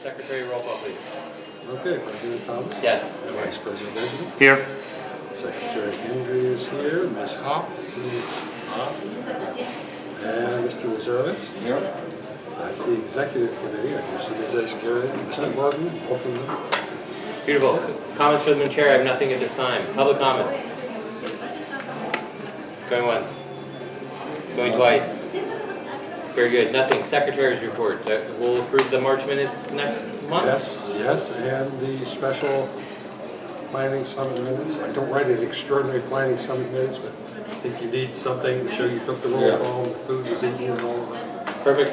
Secretary, roll call, please. Okay, President Thomas? Yes. Vice President Benjamin? Here. Secretary Hendry is here. Ms. Hopp is up. And Mr. Wazerowitz? Here. That's the Executive Committee. I can see Ms. Ascari. Mr. Martin, open them. Beautiful. Comments for the chair. I have nothing at this time. Public comment. Going once. Going twice. Very good. Nothing. Secretary's report. We'll approve the March minutes next month. Yes, and the special planning summit minutes. I don't write an extraordinary planning summit minutes, but I think you need something to show you took the roll call, the food was eaten and all of that. Perfect.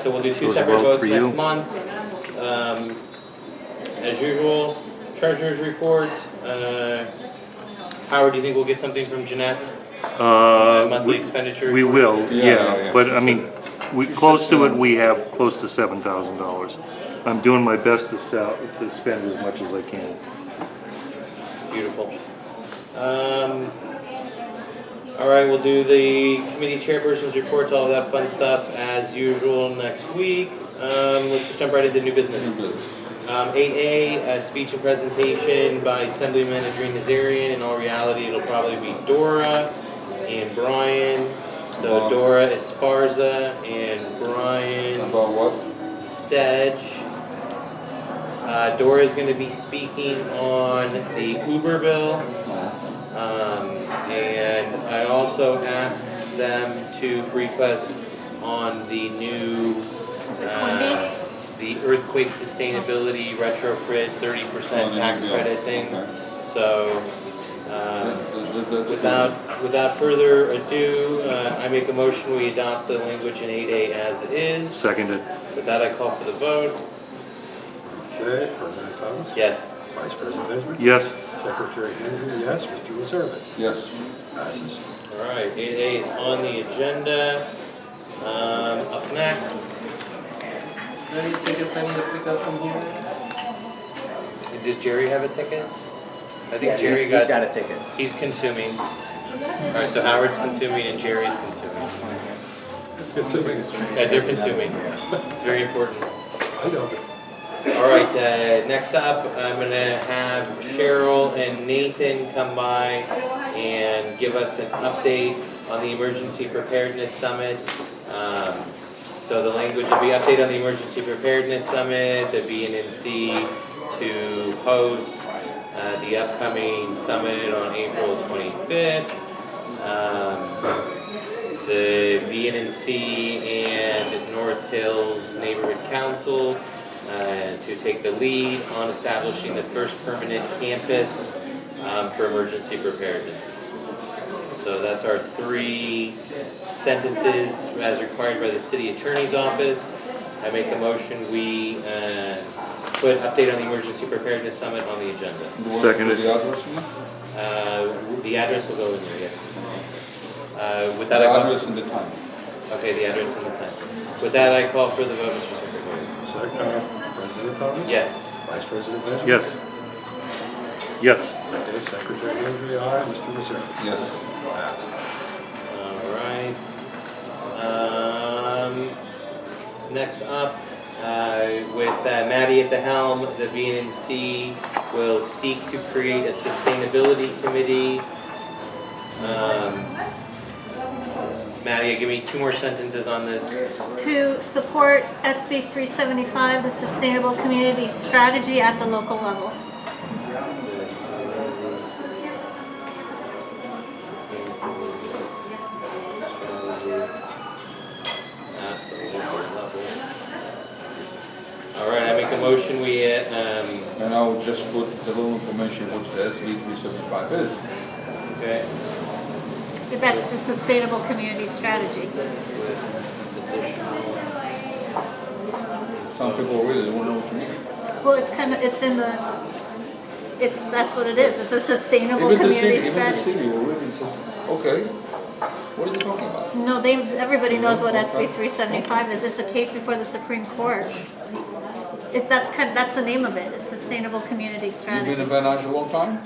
So we'll do two Those separate vote votes for next you. month. As usual, treasurer's report. Howard, do you think we'll get something from Jeanette? Monthly expenditure? We will, Yeah. yeah, but I mean, close to it, we have close to $7,000. I'm doing my best to spend as much as I can. Beautiful. All right, we'll do the committee chairperson's reports, all of that fun stuff as usual next week. Let's just jump right into new business. 8A, a speech and presentation by Assemblyman Adrien Nazarian. In all reality, it'll probably be Dora and Brian. So Dora Esparza and Brian About what? Stedge. Dora is going to be speaking on the Uber bill. And I also asked them to brief us on the new the earthquake sustainability retrofit 30% tax credit thing. So without further ado, I make a motion we adopt the language in 8A as it is. Seconded. With that, I call for the vote. Okay, President Thomas? Yes. Vice President Benjamin? Yes. Secretary Hendry, yes. Mr. Wazerowitz? Yes. Passes. All right, 8A is on the agenda. Up next. Is there any tickets I need to pick up from here? Does Jerry have a ticket? I think Jerry he's got a ticket. He's consuming. All right, so Howard's consuming and Jerry's consuming. Consuming. Yeah, they're consuming. It's very important. I know. All right, next up, I'm going to have Cheryl and Nathan come by and give us an update on the Emergency Preparedness Summit. So the language will be update on the Emergency Preparedness Summit, the VNNC to host the upcoming summit on April 25th. The VNNC and North Hills Neighborhood Council to take the lead on establishing the first permanent campus for emergency preparedness. So that's our 3 sentences as required by the City Attorney's Office. I make a motion we put update on the Emergency Preparedness Summit on the agenda. Seconded. The address? The address will go in there, yes. With that, The I call, address and the time. okay, the address and the time. With that, I call for the vote, Mr. Secretary. President Thomas? Yes. Vice President Benjamin? Yes. Yes. Okay, Secretary Hendry, aye. Mr. Wazerowitz? Yes. Passes. All right. Next up, with Maddie at the helm, the VNNC will seek to create a sustainability committee. Maddie, give me 2 more sentences on this. To support SB 375, the Sustainable Community Strategy at the local level. All right, I make a motion we, And I will just put the little information which the SB 375 is. okay. That's the Sustainable Community Strategy. Some people really won't know what you mean. Well, that's what it is. It's a Sustainable Community Even the Strategy. city will really says, okay, what are you talking about? No, everybody knows what SB 375 is. It's a case before the Supreme Court. That's the name of it. It's Sustainable Community You've been Strategy. in Van Nuys a long time?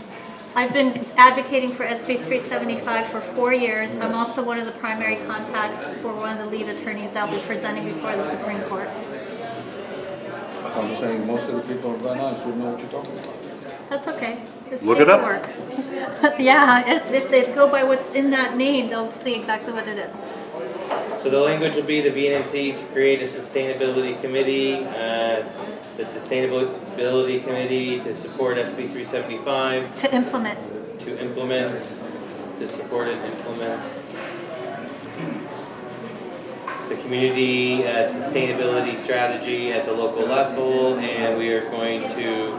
I've been advocating for SB 375 for 4 years. I'm also one of the primary contacts for one of the lead attorneys that'll be presenting before the Supreme Court. I'm saying most of the people of Van Nuys would know what you're talking about. That's okay. It's Look it up. paperwork. Yeah, if they go by what's in that name, they'll see exactly what it is. So the language will be the VNNC to create a sustainability committee, the sustainability committee to support SB 375, To implement. to support and implement the community sustainability strategy at the local level, and we are going to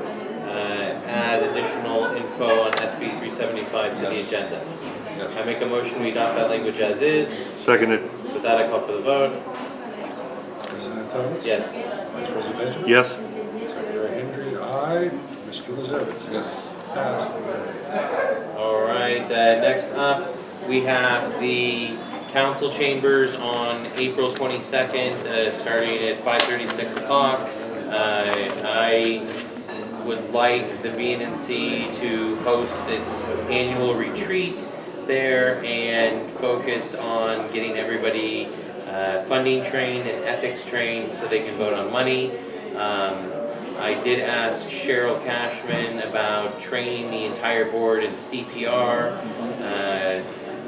add additional info on SB 375 to the agenda. Yes. I make a motion, we adopt that language as is. Seconded, With that, I call for the vote. President Thomas? Yes. Vice President Benjamin? yes? Secretary Hendry, aye. Mr. Lazarevitz? Yes. Pass. All right, next up, we have the council chambers on April 22nd, starting at 5:30, 6 o'clock. I would like the VNNC to host its annual retreat there and focus on getting everybody funding trained and ethics trained so they can vote on money. I did ask Cheryl Cashman about training the entire board in CPR.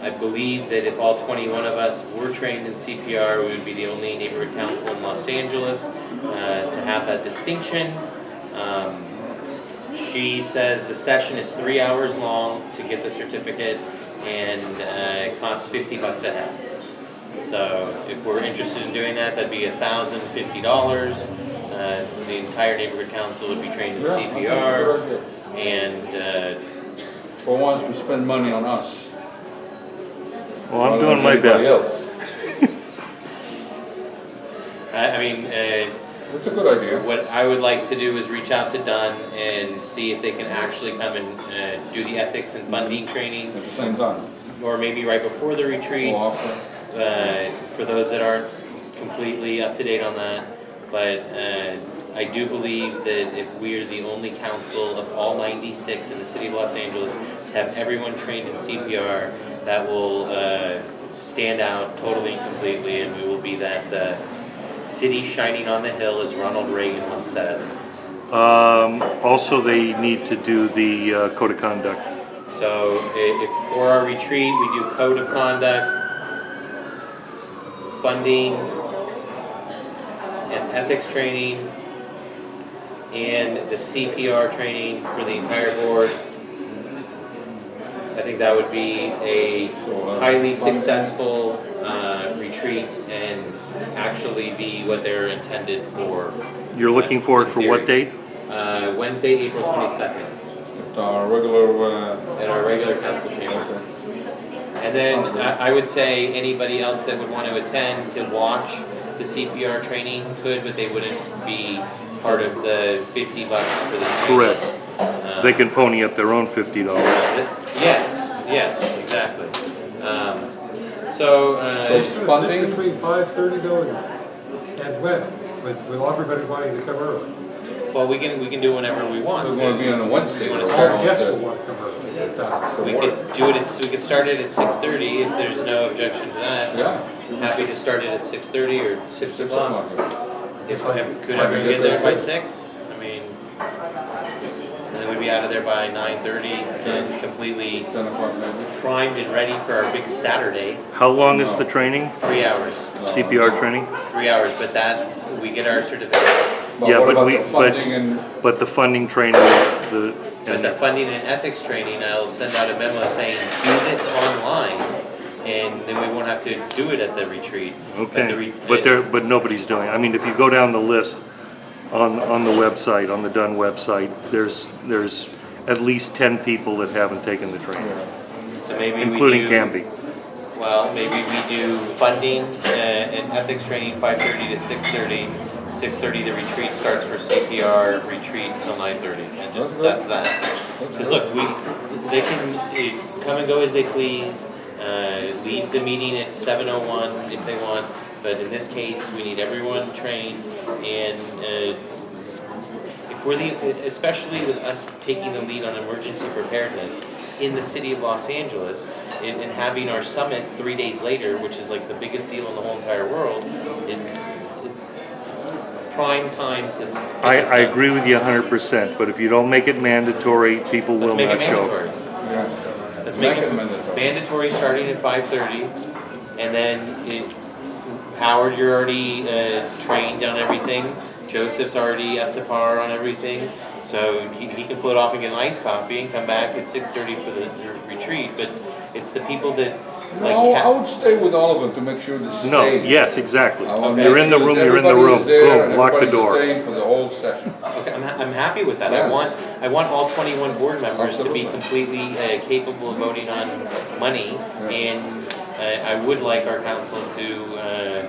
I believe that if all 21 of us were trained in CPR, we would be the only neighborhood council in Los Angeles to have that distinction. She says the session is 3 hours long to get the certificate, and it costs $50 a head. So if we're interested in doing that, that'd be $1,050. The entire neighborhood council would be trained in Yeah, CPR, I think and for once, we spend money on us. Well, I'm rather doing than my anybody best. else. I mean, That's a good idea. what I would like to do is reach out to Dunn and see if they can actually come and do the ethics and funding training, At the same time. or maybe right before the retreat, Or after. for those that aren't completely up to date on that. But I do believe that if we are the only council of all 96 in the city of Los Angeles to have everyone trained in CPR, that will stand out totally and completely, and we will be that city shining on the hill, as Ronald Reagan once said. Also, they need to do the code of conduct. So if for our retreat, we do code of conduct, funding, and ethics training, and the CPR training for the entire board. I think that would be a highly successful retreat and actually be what they're intended for. You're looking for it for what date? Wednesday, April 22nd, At our regular, at our regular council chamber. okay. And then I would say anybody else that would want to attend to watch the CPR training could, but they wouldn't be part of the $50 for the training. Correct. They can pony up their own $50. Yes, exactly. So So funding? Between 5:30 though and when? With everybody wanting to come early. well, we can do it whenever we want. We're gonna be on a Wednesday. We wanna All start the on guests will want to come early. So We work. could do it. We could start it at 6:30 if there's no objection to that. Yeah. Happy to start it at 6:30 or 6 6 o'clock. o'clock. Could fine. everyone get there by 6? I mean, and then we'd be out of there by 9:30 and completely 10 o'clock maybe. primed and ready for our big Saturday. How long is the training? 3 hours. CPR training? 3 hours, but that, we get our certificate. Yeah, what but about we- the funding and, But the funding training, But the funding and ethics training, I'll send out a memo saying, do this online, and then we won't have to do it at the retreat. okay, but nobody's doing it. I mean, if you go down the list on the website, on the Dunn website, there's at least 10 people that haven't taken the training, So maybe including we do, Canby. Well, maybe we do funding and ethics training 5:30 to 6:30. 6:30 the retreat starts for CPR retreat until 9:30, and just that's that. Because look, they can come and go as they please, leave the meeting at 7:01 if they want, but in this case, we need everyone trained, and if we're especially with us taking the lead on emergency preparedness in the city of Los Angeles, and having our summit 3 days later, which is like the biggest deal in the whole entire world, it's prime time to. get I this done. agree with you 100%, but if you don't make it mandatory, people Let's will make it not show. mandatory. Yes. Let's make it mandatory. mandatory starting at 5:30, and then Howard, you're already trained on everything. Joseph's already up to par on everything, so he can float off and get an iced coffee and come back at 6:30 for the retreat. But it's the people that like. No, I would stay with all of them to make sure they stay. No, yes, exactly. I would Okay. You're make in the sure room, that you're in the everybody is room. there Boom, and lock the everybody's door. staying for the whole session. Okay, I'm happy with that. Yes. I want all 21 board members to be Absolutely. completely capable of voting on money, Yes. and I would like our council to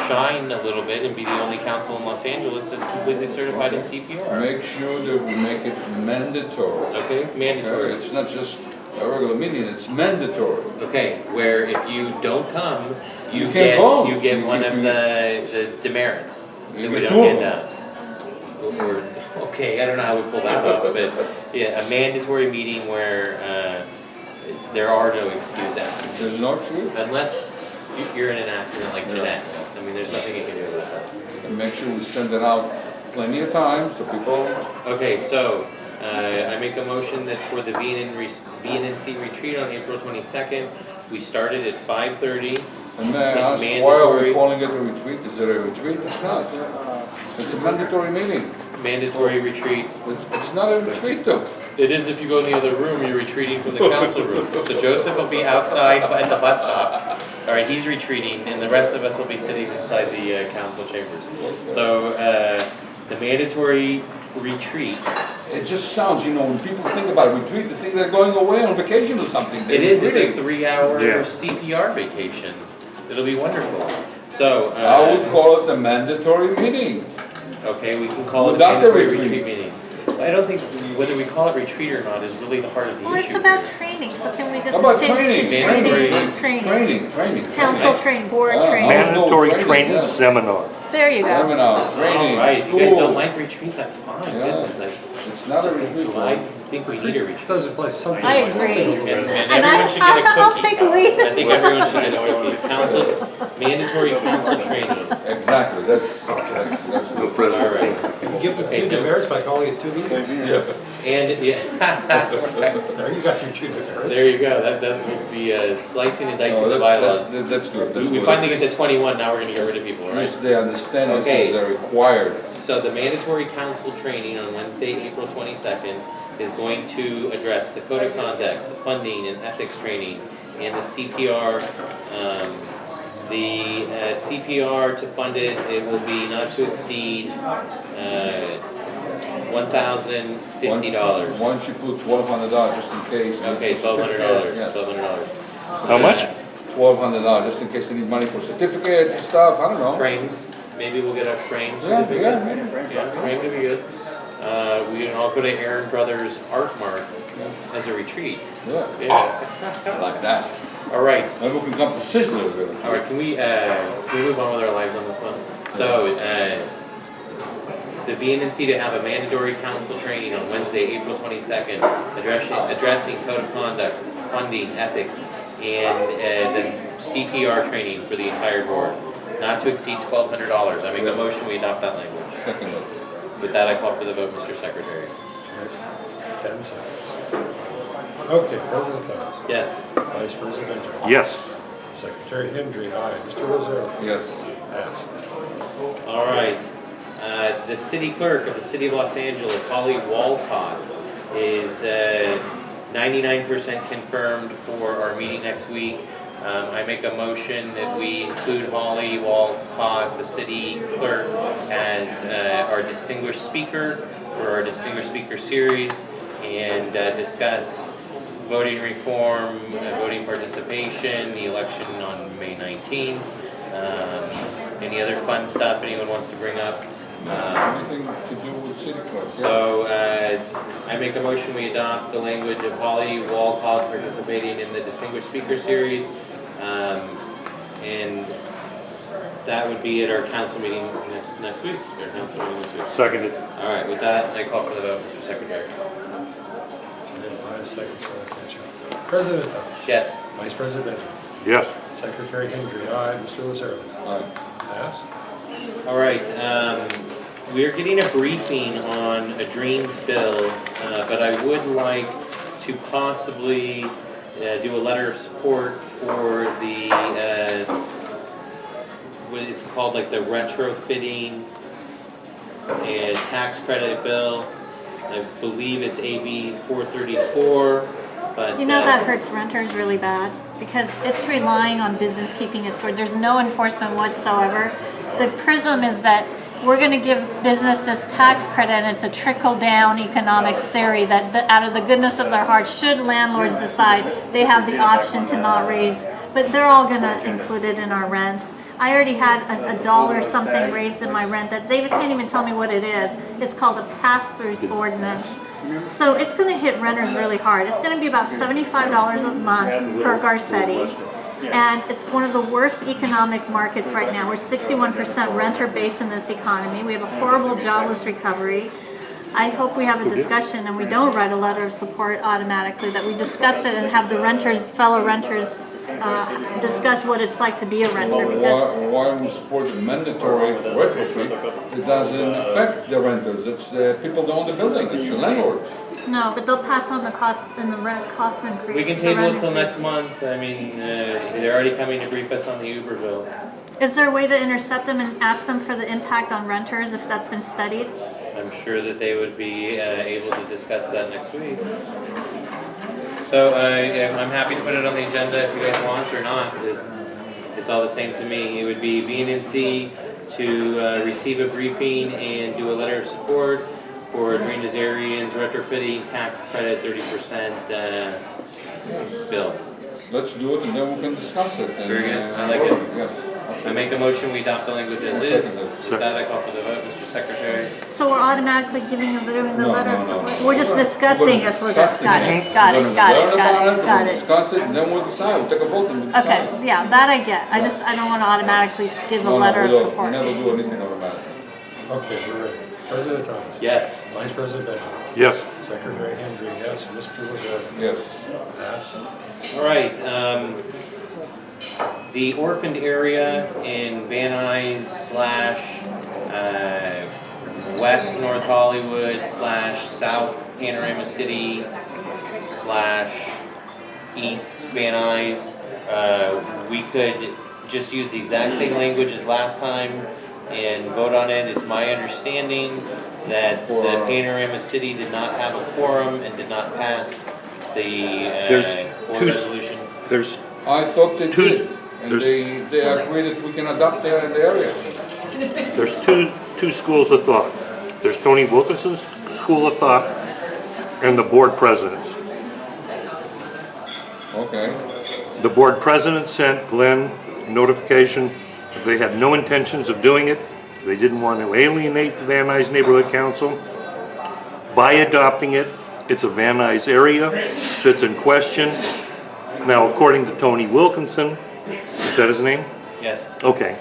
shine a little bit and be the only council in Los Angeles that's completely certified in CPR. Make sure that we make it mandatory. Okay, mandatory. It's not just a regular meeting, it's mandatory. Okay, where if you don't come, You can't vote. you get If one of you- the demerits You that we get don't two of hand out. Or, okay, I don't know how we pull that off, but yeah, a mandatory meeting where there are no excused absences. There's no truth. Unless you're in an accident like Jeanette. I mean, there's nothing you can do about that. And make sure we send it out plenty of times so people, Okay, so I make a motion that for the VNNC retreat on April 22nd, we started at 5:30. and may I It's ask, why are mandatory. we calling it a retreat? Is it a retreat? It's not. It's a mandatory meeting. Mandatory retreat. It's not a retreat though. It is if you go in the other room, you're retreating from the council room. So Joseph will be outside at the bus stop. All right, he's retreating, and the rest of us will be sitting inside the council chambers. So the mandatory retreat. It just sounds, you know, when people think about retreat, they think they're going away on vacation or something. They're It is. It's a retreating. 3-hour Yeah. CPR vacation. It'll be wonderful. So I would call it the mandatory meeting. okay, we can call it a Without the mandatory retreat. retreat meeting. I don't think whether we call it retreat or not is really the heart of the Well, issue. it's about here. training, so can we just How about change training? it to training, Training. training? Training. Council training, board Ah, training. Mandatory training, training yeah. seminar. There you go. Seminar, training, All right, if you guys don't school. like retreat, that's fine. Yeah. Goodness, It's not a just retreat. I think we need a retreat. Does it play something? I like agree. something And over there. And everyone should get a cookie. I'll take lead. I think everyone should get a cookie. Council, mandatory council training. Exactly, that's good. All right. You can give Okay, it two no. demerits by calling it 2 meetings. Yeah. And, yeah. There, you got your 2 demerits. There you go. That would be slicing and dicing Oh, the that- bylaws. That's good. That's We good. finally get to 21, now we're gonna get rid of people, At right? least they understand this Okay. is a required. So the mandatory council training on Wednesday, April 22nd is going to address the code of conduct, the funding and ethics training, and the CPR. The CPR to fund it, it will be not to exceed $1,050. Why don't you put $1,200 just in case? Okay, $1,200, Yes. $1,200. How much? $1,200 just in case they need money for certificates and stuff, I don't know. Frames, maybe we'll get a frame Yeah, certificate. yeah, maybe frame. Yeah, frame would be good. We can all go to Aaron Brothers Art Mart as a retreat. Yeah, Yeah. I like that. All right, Maybe we can come to Sizzler. all right, can we move on with our lives on this one? So, the VNNC to have a mandatory council training on Wednesday, April 22nd, addressing code of conduct, funding, ethics, and the CPR training for the entire board, not to exceed $1,200. I make a motion, we adopt that language. Second. With that, I call for the vote, Mr. Secretary. 10 seconds. Okay, President Thomas. Yes. Vice President Benjamin. Yes. Secretary Hendry, aye. Mr. Rosero. Yes. Pass. All right. The city clerk of the city of Los Angeles, Holly Walcott, is 99% confirmed for our meeting next week. I make a motion that we include Holly Walcott, the city clerk, as our distinguished speaker for our distinguished speaker series, and discuss voting reform, voting participation, the election on May 19th, any other fun stuff anyone wants to bring up. Anything to do with city clerk? So I make a motion, we adopt the language of Holly Walcott participating in the Distinguished Speaker Series. And that would be at our council meeting next week. Our council meeting next week. Seconded. All right, with that, I call for the vote, Mr. Secretary. And then 5 seconds for attention. President Thomas. Yes. Vice President Benjamin. Yes. Secretary Hendry, aye. Mr. Lucero. Aye. Pass. All right, we're getting a briefing on a drains bill, but I would like to possibly do a letter of support for the, what it's called, like the retrofitting and tax credit bill. I believe it's AB 434, but. You know that hurts renters really bad because it's relying on business keeping its word. There's no enforcement whatsoever. The prism is that we're going to give business this tax credit, and it's a trickle-down economics theory that out of the goodness of their hearts, should landlords decide they have the option to not raise, but they're all going to include it in our rents. I already had a dollar something raised in my rent that they can't even tell me what it is. It's called a pass-through ordinance. So it's going to hit renters really hard. It's going to be about $75 a month per Garcetti. And it's one of the worst economic markets right now. We're 61% renter base in this economy. We have a horrible jobless recovery. I hope we have a discussion and we don't write a letter of support automatically, that we discuss it and have the renters, fellow renters, discuss what it's like to be a renter. Because Why we support the mandatory retrofit? It doesn't affect the renters. It's the people that own the building. It's the landlords. no, but they'll pass on the cost and the rent cost increase. We can the table rent it till increase. next month. I mean, they're already coming to brief us on the Uber bill. Is there a way to intercept them and ask them for the impact on renters if that's been studied? I'm sure that they would be able to discuss that next week. So I'm happy to put it on the agenda if you guys want or not. It's all the same to me. It would be VNNC to receive a briefing and do a letter of support for Green Desarians retrofitting tax credit 30% bill. Let's do it and then we can discuss it. And, Very good. I like it. Yes. I make the motion, we adopt the language as is. Second. With that, I call for the vote, Mr. Secretary. So we're automatically giving them the No, letter of no, no. support? We're just discussing We're it with discussing us. Got it, We're got gonna it, got it, learn about got it, We'll got it. discuss it and then we'll decide. We'll take a vote and we'll decide. Okay, yeah, that I get. I don't want to automatically give a No, letter we of don't. support. We never do anything automatic. Okay, we're ready. President Thomas. Yes. Vice President Benjamin. Yes. Secretary Hendry, yes. Mr. Lozelle. Yes. Pass. All right, the orphaned area in Van Nuys / West North Hollywood / South Panorama City / East Van Nuys. We could just use the exact same language as last time and vote on it. It's my understanding that the Panorama City did not have a quorum and did not pass the board resolution. There's I thought they Two- did. And they agreed that we can adopt the area. There's two schools of thought. There's Tony Wilkinson's school of thought and the board president's. Okay. The board president sent Glenn notification. They had no intentions of doing it. They didn't want to alienate the Van Nuys Neighborhood Council. By adopting it, it's a Van Nuys area that's in question. Now, according to Tony Wilkinson, is that his name? Yes. Okay.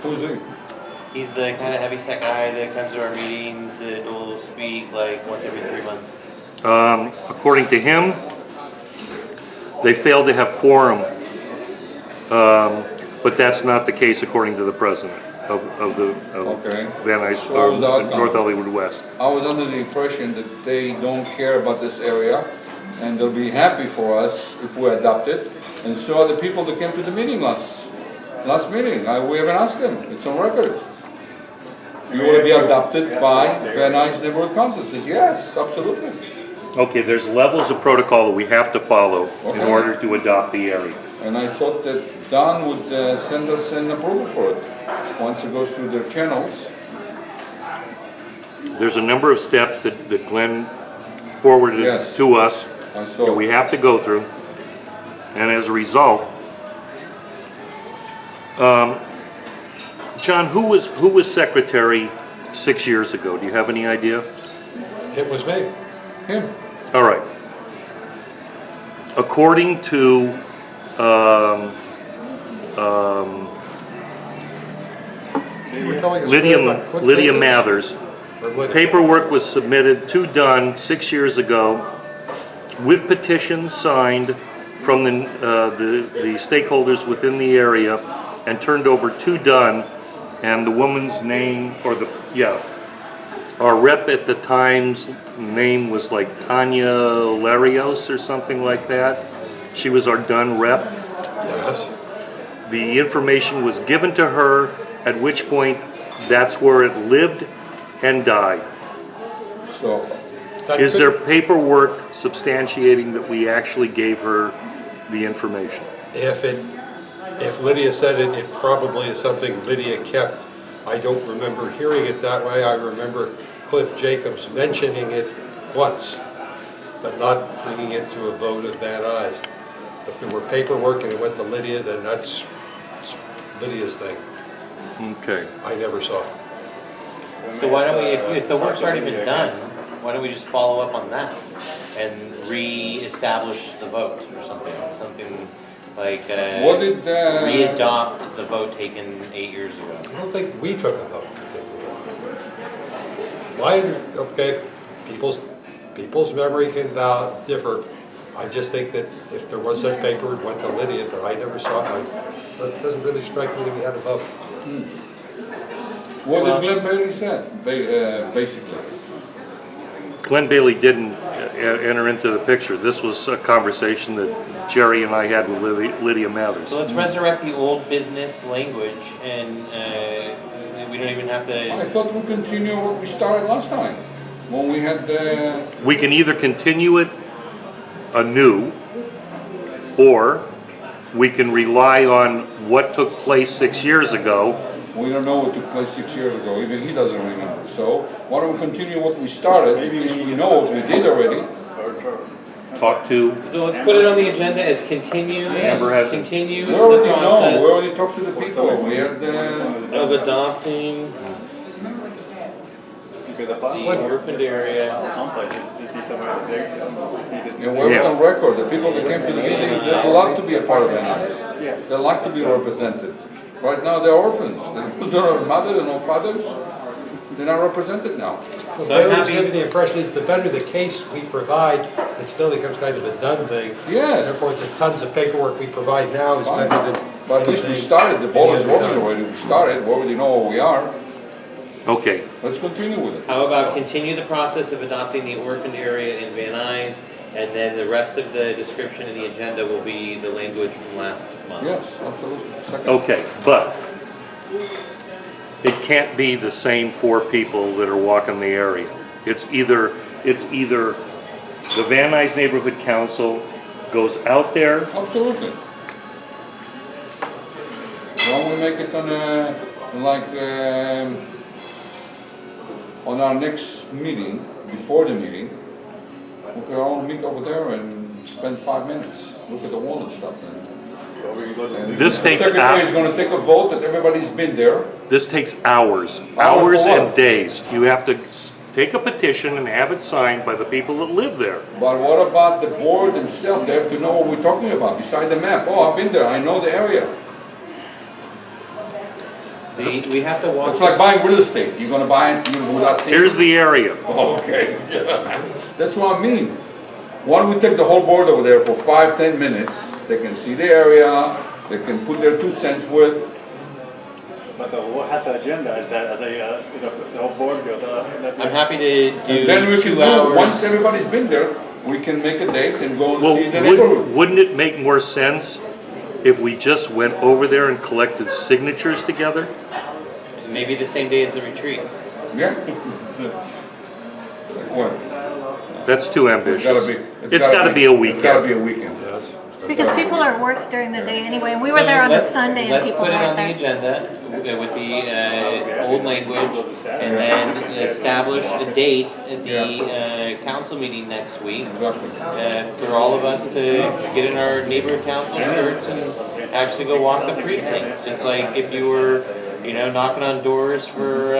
Who's he? He's the kind of heavyset guy that comes to our meetings that will speak like once every 3 months. According to him, they failed to have quorum, but that's not the case according to the president of Okay. Van Nuys, So what was the outcome? North Hollywood West. I was under the impression that they don't care about this area and they'll be happy for us if we adopt it. And so are the people that came to the meeting last meeting. We haven't asked them. It's on record. You want to be adopted by Van Nuys Neighborhood Council? Says yes, absolutely. Okay, there's levels of protocol that we have to follow in Okay. order to adopt the area. And I thought that Don would send us an approval for it once it goes through their channels. There's a number of steps that Glenn forwarded Yes. to us I that saw. we have to go through. And as a result, John, who was secretary 6 years ago? Do you have any idea? It was me. Him. All right. According to You were telling a story about quick Lydia thinking? Mathers, Or Lydia? paperwork was submitted to Dunn 6 years ago with petitions signed from the stakeholders within the area and turned over to Dunn, and the woman's name, or the Yeah. Our rep at the time's name was like Tanya Larios or something like that. She was our Dunn rep. Yes. The information was given to her, at which point that's where it lived and died. So, That Is could- there paperwork substantiating that we actually gave her the information? If Lydia said it, it probably is something Lydia kept. I don't remember hearing it that way. I remember Cliff Jacobs mentioning it once, but not bringing it to a vote of Van Nuys. If there were paperwork and it went to Lydia, then that's Lydia's thing. Okay. I never saw it. So why don't we, if the work's already been done, why don't we just follow up on that and re-establish the vote or something like, what did, re-adopt the vote taken 8 years ago? I don't think we took a vote. Okay, people's memory can differ. I just think that if there was such paper, it went to Lydia, but I never saw it. It doesn't really strike me that we had a vote. what did Glenn Bailey said, basically? Glenn Bailey didn't enter into the picture. This was a conversation that Jerry and I had with Lydia Mathers. So let's resurrect the old business language and we don't even have I to, thought we'd continue what we started last time, when we had, We can either continue it anew, or we can rely on what took place 6 years ago. we don't know what took place 6 years ago, even he doesn't remember. So, why don't we continue what we started, at least we know what we did already. Talk to, so let's put it on the agenda as continue, Amber has it. continue We the already know, we process already talked to the people, we had, of adopting the orphaned area. and we're on record, the people that came to the meeting, they'd love to be a part of NIS. They'd like to be represented. Right now, they're orphans, they don't have mothers and no fathers, they're not represented now. Well, So I'm Barry's happy- giving the impression is the better the case we provide, it still becomes kind of a done thing. Yes. Therefore, the tons of paperwork we provide now is Fine. better than. But at least we anything started, the ball is any other rolling time. already, we started, we already know where we are, okay, let's continue with it. How about continue the process of adopting the orphaned area in Van Nuys, and then the rest of the description in the agenda will be the language from last month? Yes, absolutely. Second. okay, but it can't be the same 4 people that are walking the area. It's either the Van Nuys Neighborhood Council goes out there. Absolutely. Why don't we make it on on our next meeting, before the meeting, we could all meet over there and spend 5 minutes, look at the wall and stuff. And This the takes secretary is hours. gonna take a vote that everybody's been there. This takes hours, Hours for hours and what? days. You have to take a petition and have it signed by the people that live there. But what about the board themselves? They have to know what we're talking about, beside the map. Oh, I've been there, I know the area. We have to walk. It's like buying real estate, you're gonna buy it without seeing. Here's the area. Okay, that's what I mean. Why don't we take the whole board over there for 5-10 minutes? They can see the area, they can put their 2 cents worth. But what had the agenda is that as a, the whole board goes, I'm happy to And then we do can 2 do, hours. once everybody's been there, we can make a date and go and Well, see the neighborhood. wouldn't it make more sense if we just went over there and collected signatures together? Maybe the same day as the retreat. Yeah? Like what? That's too It's ambitious. gotta be. It's gotta be a It's gotta be weekend. a weekend. Yes. Because people are at work during the day anyway, and we were So there on a let's- Sunday and Let's people put it on weren't the there. agenda with the old language, and then establish a date at the council meeting next week Exactly. for all of us to get in our neighborhood council shirts and actually go walk the precincts, just like if you were, knocking on doors for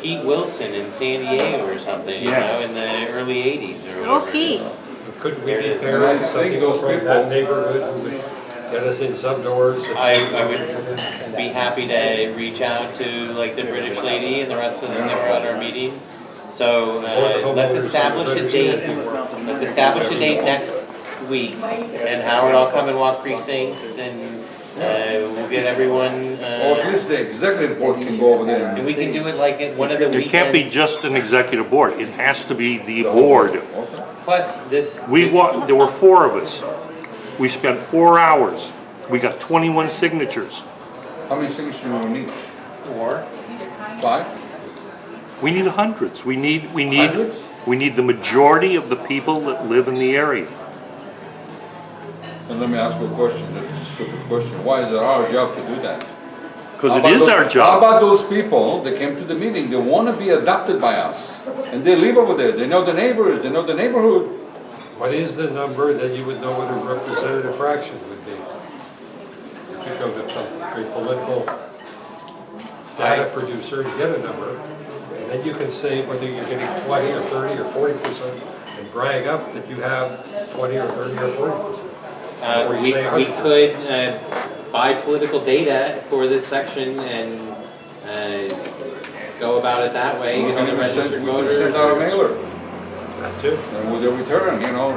Pete Wilson in San Diego or something, in the early 80s or Oh, whatever it Pete. is. Couldn't we There be it is. there I and some think people those from people- that neighborhood who would get us in some doors? I would be happy to reach out to like the British lady and the rest of them that were at our meeting. So let's establish a date. Let's establish a date next week. And Howard, I'll come and walk precincts and We'll get everyone, Or at least the executive board can go over there. and we can do it like at one of the weekends. It can't be just an executive board, it has to be the board. Okay. Plus this. There were 4 of us. We spent 4 hours. We got 21 signatures. How many signatures do we need? Or, 5? We need hundreds. Hundreds? We need the majority of the people that live in the area. And let me ask you a question, that's a stupid question. Why is it our job to do that? Because How it about is those- our How job. about those people that came to the meeting, they want to be adopted by us, and they live over there, they know the neighbors, they know the neighborhood. What is the number that you would know what a representative fraction would be? To go to a political data producer to get a number, and then you can say whether you're getting 20 or 30 or 40% and brag up that you have 20 or 30 or 40%. Or you we say 100%. could buy political data for this section and go about it that way, get on the registered We can send out a voters. mailer, That too. and with a return, you know,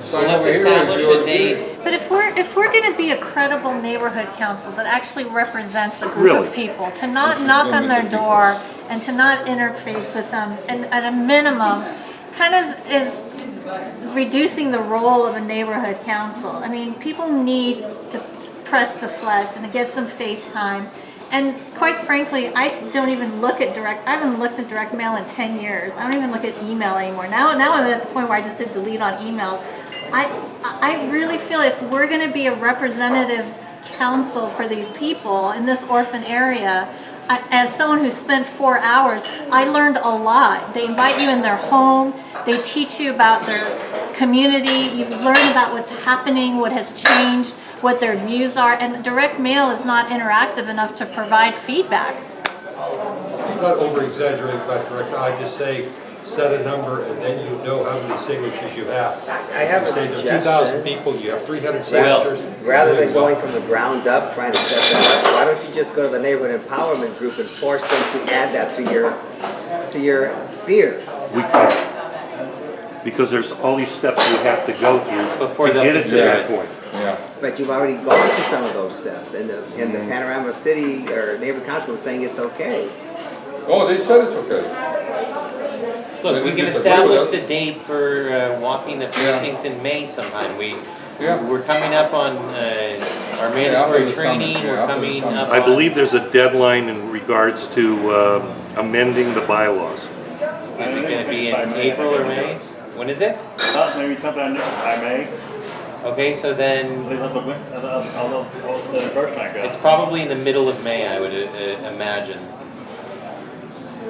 sign Let's over here. if establish you a agree. date. But if we're going to be a credible neighborhood council that actually represents a group Really? of people, to not knock on their door and to not interface with them, and at a minimum, kind of is reducing the role of a neighborhood council. I mean, people need to press the flesh and to get some face time. And quite frankly, I don't even look at I haven't looked at direct mail in 10 years. I don't even look at email anymore. Now I'm at the point where I just hit delete on email. I really feel if we're going to be a representative council for these people in this orphan area, as someone who spent 4 hours, I learned a lot. They invite you in their home. They teach you about their community. You learn about what's happening, what has changed, what their views are. And direct mail is not interactive enough to provide feedback. I'm not over-exaggerating about direct, I just say, set a number and then you know how many signatures you have. I have a Say there's suggestion. 2,000 people, you have 300 Well, signatures. Rather than going from the ground up, trying to set that up, why don't you just go to the neighborhood empowerment group and force them to add that to your sphere? We can't. Because there's all these steps we have to go through Before to they'll get it to consider that it. point. Yeah. But you've already gone through some of those steps, and the Panorama City or neighborhood council is saying it's okay. Oh, they said it's okay. Look, They we can disagree establish with the us. date for walking the precincts in May sometime. Yeah. We're coming up on our after mandatory the summer, training, yeah, we're after the coming summer. up I on. believe there's a deadline in regards to amending the bylaws. Is it gonna be in April or May? When is it? Maybe sometime I may. Okay, so then The first night, it's probably in the middle of May, I would imagine.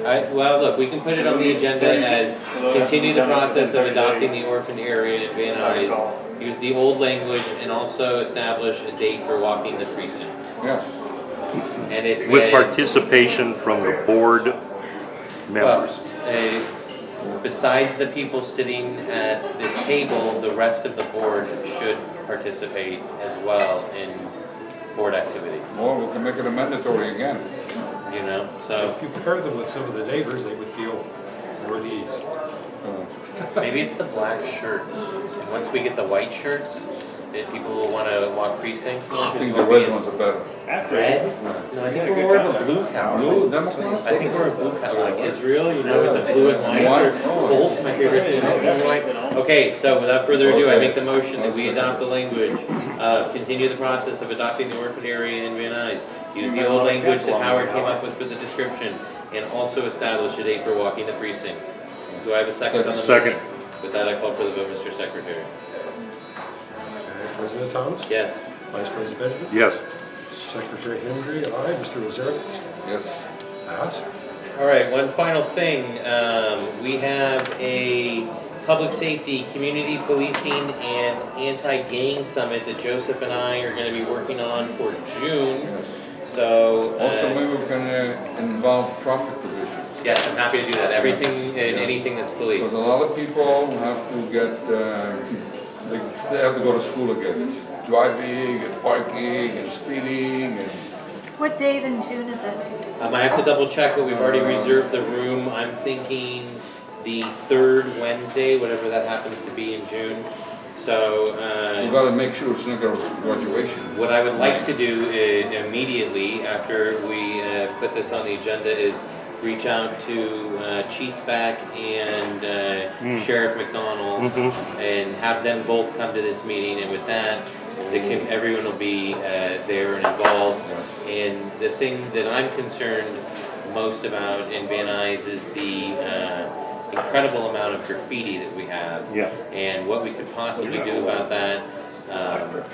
Well, look, we can put it on the agenda as continue the process of adopting the orphan area in Van Nuys, use the old language, and also establish a date for walking the precincts. Yes. And if With participation from the board members. besides the people sitting at this table, the rest of the board should participate as well in board activities. Or we can make it a mandatory again. You know, so If you pair them with some of the neighbors, they would feel more at ease. maybe it's the black shirts, and once we get the white shirts, then people will want to walk precincts more. I 'cause think you the won't be red as ones are better. red. No, I think we're more of a blue cow. Blue, Democrats? I think we're a blue cow, like Israel, you know, with the blue and white. Colts, my favorite team, is blue and white. Okay, so without further ado, I make the motion that we adopt the language, continue the process of adopting the orphan area in Van Nuys. Use the old language that Howard came up with for the description, and also establish a date for walking the precincts. Do I have a second on the motion? Second. With that, I call for the vote, Mr. Secretary. President Thomas? Yes. Vice President Benjamin? Yes. Secretary Hendry, aye. Mr. Lazarevitz? Yes. Pass. All right, one final thing. We have a public safety, community policing, and anti-gang summit that Joseph and I are going to be working on for June. Yes. So, Also, maybe we can involve traffic division. yes, I'm happy to do that. Everything and anything that's police. Because a lot of people have to get, they have to go to school again. Driving and parking and speeding and, What date in June is it? I have to double check, but we've already reserved the room. I'm thinking the third Wednesday, whatever that happens to be in June. So, We gotta make sure it's not a graduation. what I would like to do immediately after we put this on the agenda is reach out to Chief Beck and Sheriff McDonald and have them both come to this meeting, and with that, everyone will be there and involved. And the thing that I'm concerned most about in Van Nuys is the incredible amount of graffiti that we have. Yeah. And what we could possibly do about that.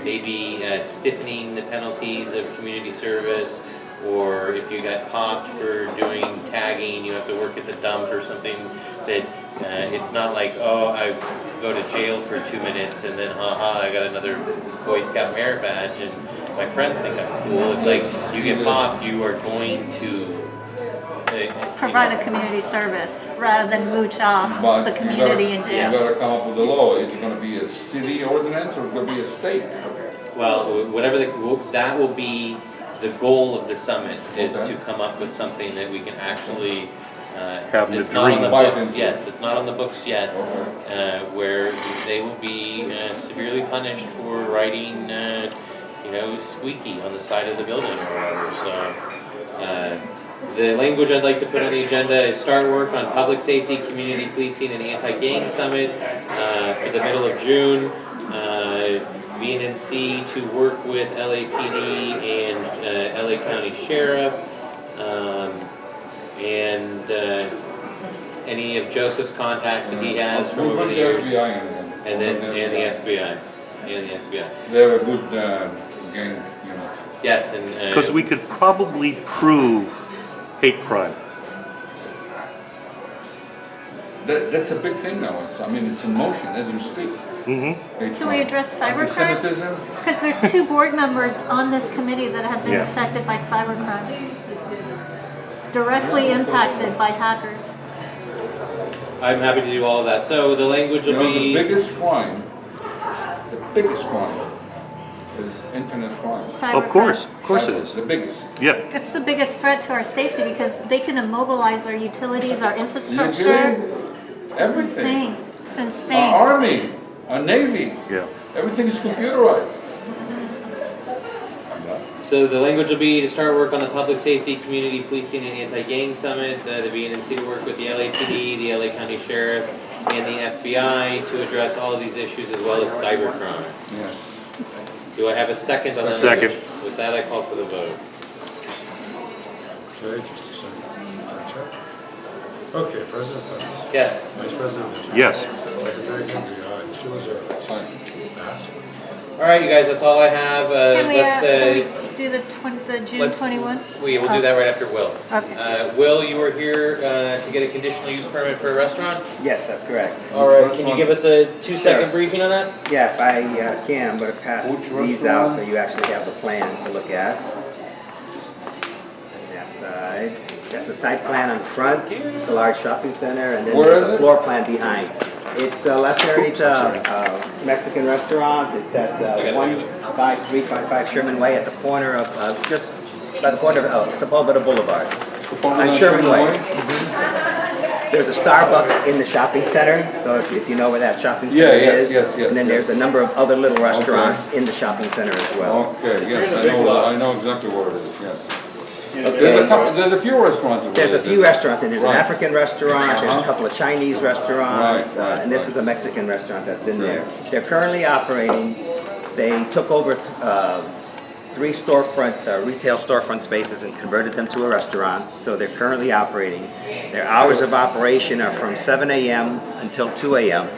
Maybe stiffening the penalties of community service, or if you got popped for doing tagging, you have to work at the dump or something, that it's not like, oh, I go to jail for 2 minutes and then haha, I got another Boy Scout merit badge and my friends think I'm cool. It's like, you get popped, you are going to Provide a community service rather than mooch off But the community in You jail. gotta come up with a law. Is it gonna be a city ordinance or is it gonna be a state? Well, whatever that will be the goal of the summit, is Okay. to come up with something that we can actually Have them that's not on the agree. books. Yes, that's not on the books yet, where they will be severely punished for writing, squeaky on the side of the building or whatever. So. The language I'd like to put on the agenda is start work on public safety, community policing, and anti-gang summit for the middle of June. VNNC to work with LAPD and LA County Sheriff, and any of Joseph's contacts that he has from We'll over put the the years, FBI in there. and the FBI, and the FBI. They're a good gang unit. Yes, and Because we could probably prove hate crime. That's a big thing now. It's in motion as we speak. Can we address cybercrime? Anti-Semitism? Because there's 2 board members on this committee that have been Yeah. affected by cybercrime. Directly impacted by hackers. I'm happy to do all of that. So the language will be. The biggest crime is internet crime. Of course it is. The biggest. Yeah. It's the biggest threat to our safety because they can immobilize our utilities, our You infrastructure. kidding? It's Everything. insane. It's Our insane. army, our navy, Yeah. everything is computerized. So the language will be to start work on the public safety, community policing, and anti-gang summit. The VNNC to work with the LAPD, the LA County Sheriff, and the FBI to address all of these issues as well as cybercrime. Yes. Do I have a second on that? Second. language? With that, I call for the vote. Okay, just a second. Okay, President Thomas. Yes. Vice President Mitchell. Yes. Secretary Henry, aye. Mr. Lazare. Fine. Pass. All right, you guys. That's all I have. Can we Let's do the June let's- 21? we'll do that right after Will. Okay. Will, you were here to get a conditional use permit for a restaurant. Yes, that's correct. All right. Which Can you restaurant? give us a 2-second Sure. briefing on that? Yeah, if I can, I'm gonna pass Which these out restaurant? so you actually have the plan to look at. That side. That's the site plan on the front, the large shopping center, and then Where there's is a it? floor plan behind. It's Les Serenita Mexican restaurant. It's at 15355 Sherman Way at the corner of, just by the corner of Sepulveda Boulevard. On Sherman Way. There's a Starbucks in the shopping center, so if you know where that shopping center Yeah, yes, is. yes, yes, And then yes. there's a number of other little restaurants in the shopping center as well. Okay, yes, I know exactly where it is, yes. Okay. There's a few restaurants over There's a there. few restaurants, and there's an Right. African restaurant, there's a Uh-huh. couple of Chinese restaurants, Right, and this is a Mexican restaurant that's in Sure. there. They're currently operating, they took over 3 retail storefront spaces and converted them to a restaurant, so they're currently operating. Their hours of operation are from 7 a.m. until 2 a.m.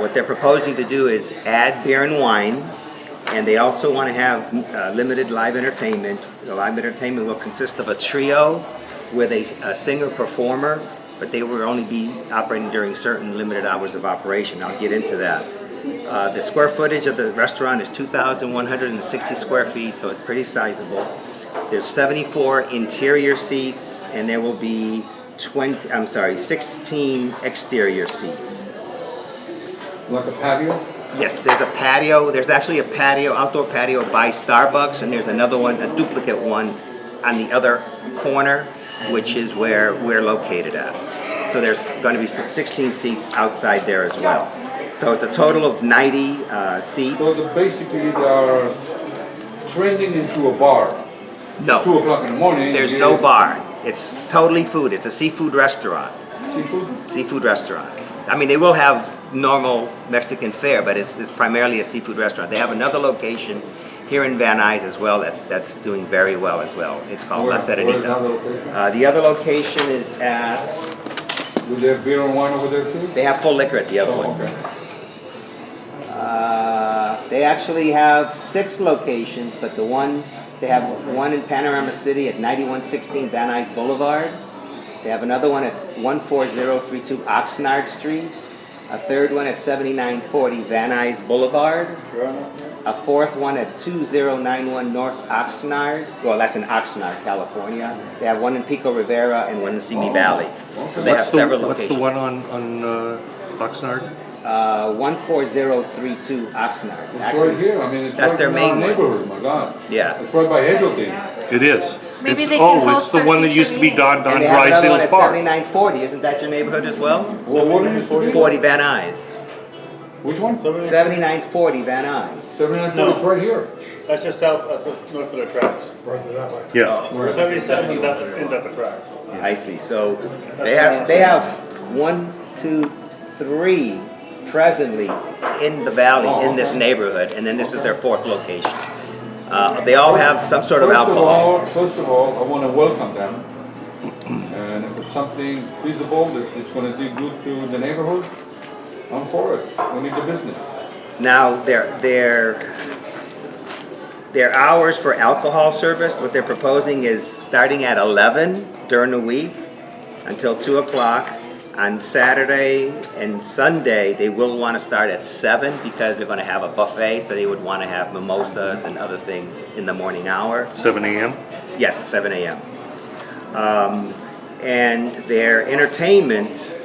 What they're proposing to do is add beer and wine, and they also want to have limited live entertainment. The live entertainment will consist of a trio with a singer-performer, but they will only be operating during certain limited hours of operation. I'll get into that. The square footage of the restaurant is 2,160 square feet, so it's pretty sizable. There's 74 interior seats, and there will be 16 exterior seats. Like a patio? Yes, there's a patio. There's actually a patio, outdoor patio by Starbucks, and there's another one, a duplicate one, on the other corner, which is where we're located at. So there's going to be 16 seats outside there as well. So it's a total of 90 seats. So basically they are trending into a bar. 2 No, o'clock in the morning. there's you- no bar. It's totally food. It's a seafood restaurant. Seafood? Seafood restaurant. I mean, they will have normal Mexican fare, but it's primarily a seafood restaurant. They have another location here in Van Nuys as well that's doing very well as well. It's called La Where is the Serenita. other location? The other location is at, Do they have beer and wine over there too? they have full liquor at the other Oh, one. okay. They actually have 6 locations, but they have one in Panorama City at 9116 Van Nuys Boulevard. They have another one at 14032 Oxnard Street. A third one at 7940 Van Nuys Boulevard. A fourth one at 2091 North Oxnard. Well, that's in Oxnard, California. They have one in Pico Rivera and one in Simi Valley. So they have several What's the locations. one on Oxnard? 14032 Oxnard. It's Actually, right here, I mean, it's that's right their in main our one. neighborhood, my God. Yeah. It's right by Hazeltine. It is. Maybe It's, they can it's host the our one that future used to be meetings. Don And they have another one Drysdale's at Bar. 7940. Isn't that your neighborhood as well? Well, what it used to be? 40 Van Nuys. Which one? 7940 Van Nuys. 7940, it's right here. That's just south, that's just north of the tracks. Further that way. Yeah. 77 is at the tracks. I see. So they have 1, 2, 3 presently in the valley in this neighborhood, and then this is their 4th location. They all have some sort of alcohol. First of all, I want to welcome them. And if it's something feasible that it's going to do good to the neighborhood, I'm for it. We need the business. Now their hours for alcohol service, what they're proposing is starting at 11 during the week until 2 o'clock. On Saturday and Sunday, they will want to start at 7 because they're going to have a buffet, so they would want to have mimosas and other things in the morning hour. 7 a.m. Yes, 7 a.m. And their entertainment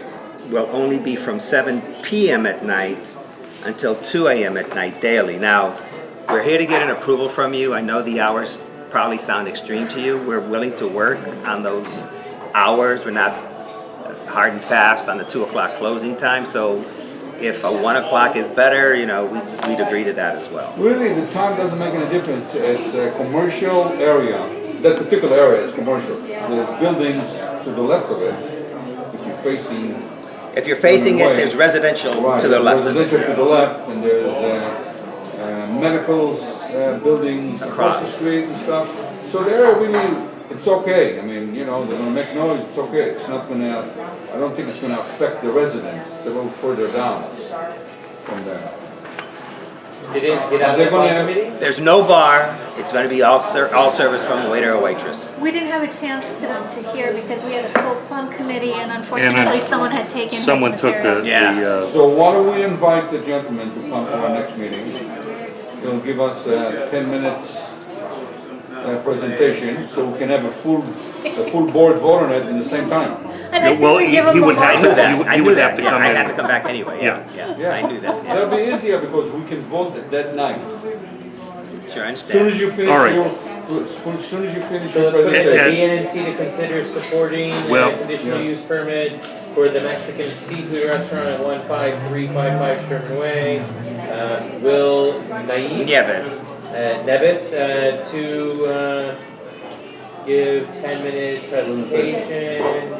will only be from 7 p.m. at night until 2 a.m. at night daily. Now, we're here to get an approval from you. I know the hours probably sound extreme to you. We're willing to work on those hours. We're not hard and fast on the 2 o'clock closing time. So if a 1 o'clock is better, we'd agree to that as well. Really, the time doesn't make any difference. It's a commercial area. That particular area is commercial. There's buildings to the left of it. If you're facing... If you're facing it, there's residential Right, to the there's left of residential to it. the left, and there's medical buildings across the Across. street and stuff. So the area really, it's okay. I mean, they're gonna make noise, it's okay. It's not gonna, I don't think it's gonna affect the residents. It's a little further down from there. Did it get Are out they of the gonna bar have- committee? There's no bar. It's going to be all service from a waiter or waitress. We didn't have a chance to hear because we had a full plum committee and unfortunately someone had taken his Someone took materials. Yeah. So why don't we invite the gentleman to come to our next meeting? He'll give us 10 minutes presentation, so we can have a full board vote on it at the same time. And I think Well, we give he them would a have I lot. knew to- that. you- I you knew would that. have to Yeah, come I in. had to come back anyway. Yeah. I knew that. Yeah. That'll be easier because we can vote that night. Sure, I As soon as understand. you finish All right. as soon as you finish So your let's put the presentation. VNNC to consider supporting Well- a conditional Yeah. use permit for the Mexican seafood restaurant at 15355 Sherman Way. Will Nuys? Nieves. Nevis, to give 10-minute presentation.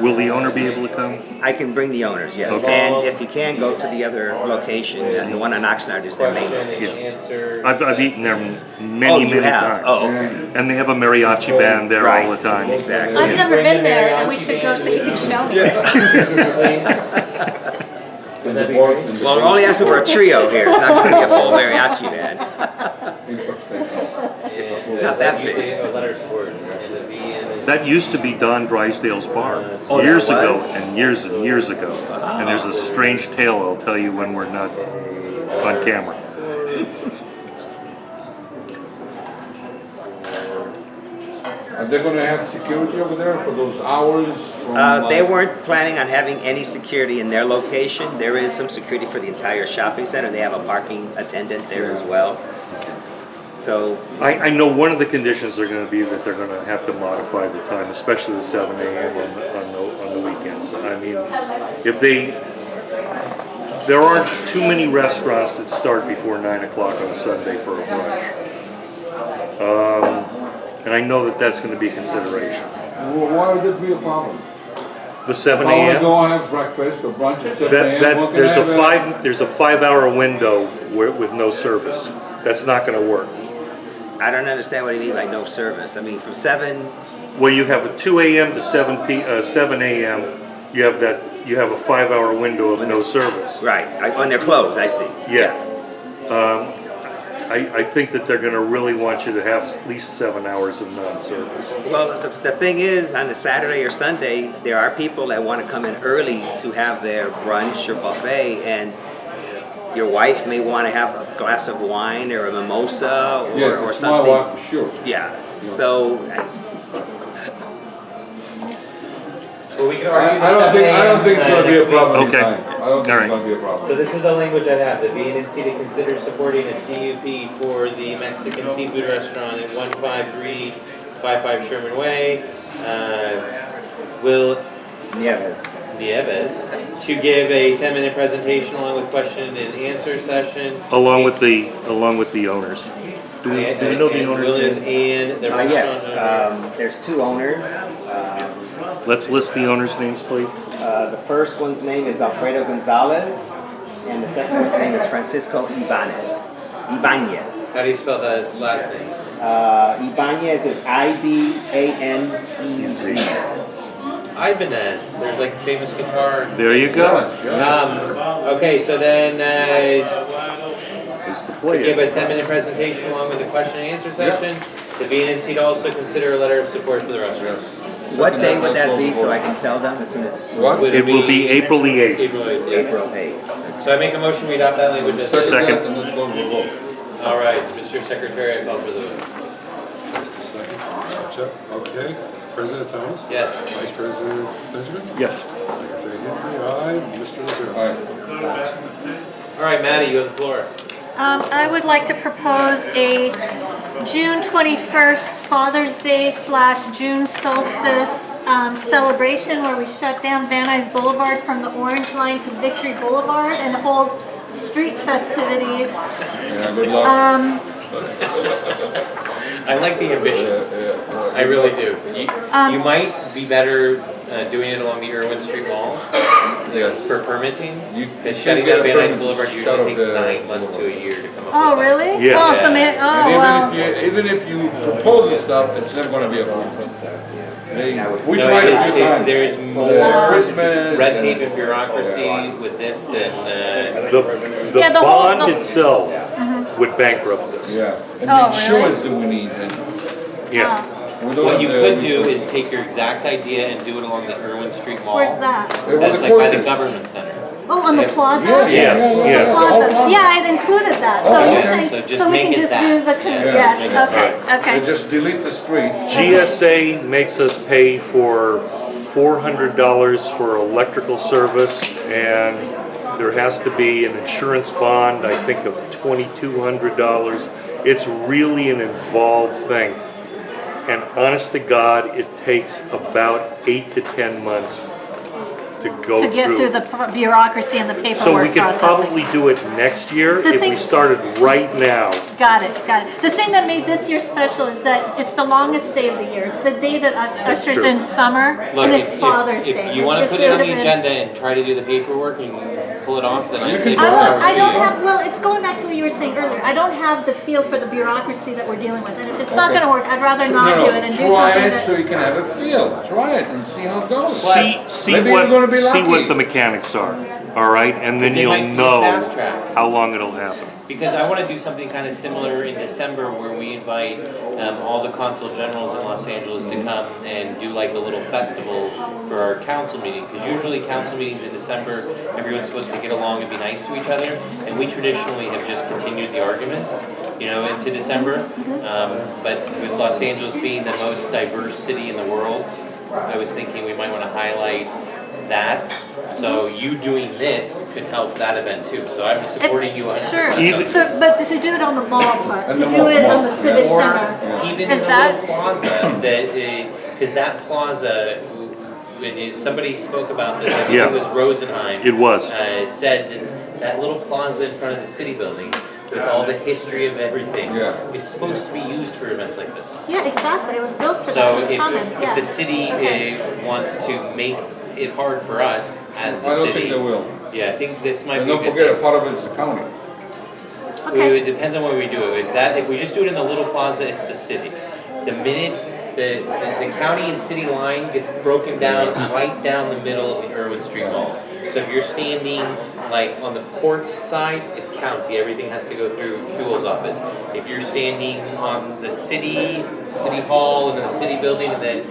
Will the owner be able to come? I can bring the owners, yes. Okay. And if you can, go to the other location. And the one on Oxnard is their main Question location. and answer. I've eaten there Oh, many, you many have? times. Oh, okay. And they have a mariachi band there all the Right, time. exactly. I've never Bring been the there and we mariachi should go so you can band. show me. Would that be great? Well, we're only asking for a trio here. It's not going to be a full mariachi band. It's not that big. Usually a letter support in the VN. That used to be Don Drysdale's bar Oh, that years ago was? and years ago. And there's a strange tale I'll tell you when we're not on camera. Are they gonna have security over there for those hours? They weren't planning on having any security in their location. There is some security for the entire shopping center. They have a parking attendant there as well. So, I know one of the conditions are gonna be that they're gonna have to modify the time, especially the 7 a.m. on the weekends. I mean, if they there aren't too many restaurants that start before 9 o'clock on a Sunday for a brunch. And I know that that's gonna be a consideration. Well, why would it be a problem? The 7 If I wanna AM, go and have breakfast or brunch at 7 AM, that's, what can I have? there's a 5-hour window with no service. That's not gonna work. I don't understand what you mean by no service. I mean, from 7, Well, you have a 2 AM to 7 AM, you have a 5-hour window of When no it's- service. right, when they're closed, I see. Yeah. I think that they're gonna really want you to have at least 7 hours of non-service. Well, the thing is, on a Saturday or Sunday, there are people that want to come in early to have their brunch or buffet, and your wife may want to have a glass of wine or a mimosa Yeah, or it's my something. wife for sure. Yeah, so, Well, we can argue the I 7 a.m. don't think it's gonna be a next week. problem. Okay. I don't think All it's right. gonna be a So problem. this is the language I have, the VNNC to consider supporting a CUP for the Mexican seafood restaurant at 15355 Sherman Way. Will Nieves. Nieves to give a 10-minute presentation along with question and answer session. Along with the owners. Do we know the owners' Willis names? and the Yes, restaurant owner. there's 2 owners. Let's list the owners' names, please. The first one's name is Alfredo Gonzalez, and the second one's name is Francisco Ibanez. How do you spell that last name? Ibanez is Ibanez. Ibanez. There's like a famous guitar. There you go. Okay, so then It's the to give player. a 10-minute presentation along with a question and answer session. The VNNC to also consider a letter of support for the restaurant. Yes. What day would that be so I can tell them as soon as What? Would It will be April the 8th. April 8th, yeah. April 8th? So I make a motion, we adopt that language as Second Second. that, and let's go to the vote. All right, Mr. Secretary, I call for the vote. Just a second. Check. Okay. President Thomas? Yes. Vice President Benjamin? Yes. Secretary Henry? Aye. Mr. Lazare? Aye. All right, Maddie, you have the floor. I would like to propose a June 21st Father's Day / June solstice celebration where we shut down Van Nuys Boulevard from the Orange Line to Victory Boulevard and hold street festivities. Yeah, good luck. I like the ambition. I really do. You might be better doing it along the Irwin Street Wall Yes. for permitting. You Because should shutting get down a Van Nuys permit Boulevard to shut usually off takes the 9 months to a year to come up Oh, with. really? Yeah. Oh, so Yeah. oh, And well. even if you propose the stuff, it's not gonna be a problem. We No, tried a few times. there's For more the Christmas. red tape and bureaucracy with this than, The Yeah, the whole- bond the- itself would bankrupt this. Yeah, and Oh, the really? insurance that we need, and Yeah. we don't what have you the could do resources. is take your exact idea and do it along the Irwin Street Mall. Where's that? Where That's the like by court the is. government center. Oh, on the plaza? Yeah, Yeah, yeah, yeah. yeah. The the whole plaza. plaza. Yeah, I'd included that. So Oh, you're okay. saying, So just so we make can it just that. do the, Yeah, yes, just make it okay, They okay. just delete the street. GSA makes us pay for $400 for electrical service, and there has to be an insurance bond, I think, of $2,200. It's really an involved thing. And honest to God, it takes about 8 to 10 months to go To get through the bureaucracy and the So we paperwork could process. probably do it next year The if we thing- started right now. Got it, got it. The thing that made this year special is that it's the longest day of the year. It's the day that ushers true. in summer, Look, and it's Father's Day. if you want to just put it on sort the of agenda and try to do the paperwork and pull it off, then I You say can I more try. won't, power I to don't you. have, well, it's going back to what you were saying earlier. I don't have the feel for the bureaucracy that we're dealing with. And if it's not Okay. gonna work, I'd rather not No, do it and do try something it so that. you can have a feel. Try it and see how it goes. See maybe you're gonna be see what lucky. the mechanics are, all right? And then Because it you'll might be know fast-tracked. how long it'll happen. Because I want to do something kind of similar in December where we invite all the consul generals in Los Angeles to come and do like a little festival for our council meeting. Because usually council meetings in December, everyone's supposed to get along and be nice to each other. And we traditionally have just continued the argument, you know, into December. But with Los Angeles being the most diverse city in the world, I was thinking we might want to highlight that. So you doing this could help that event too. So I'm supporting you 100%. Sure, Even- so, but to do it on the ballpark, And to the do it mall, on the civic Or center. even Is in the that- little plaza, that, because that plaza, somebody spoke about this, I think Yeah. it was Rosenheim. It was. Said that little plaza in front of the city building, with all the history of everything, Yeah. is supposed to be used for events like this. Yeah, exactly. It was built for So the commons, if yeah. the city Okay. wants to make it hard for us as the I don't city. think they will. Yeah, I think this might And be a don't good forget, a thing. part of it is the county. Okay. It depends on where we do it. If we just do it in the little plaza, it's the city. The minute the county and city line gets broken down right down the middle of the Irwin Street Mall. So if you're standing like on the courts side, it's county. Everything has to go through Kuhl's office. If you're standing on the city hall and then the city building, and then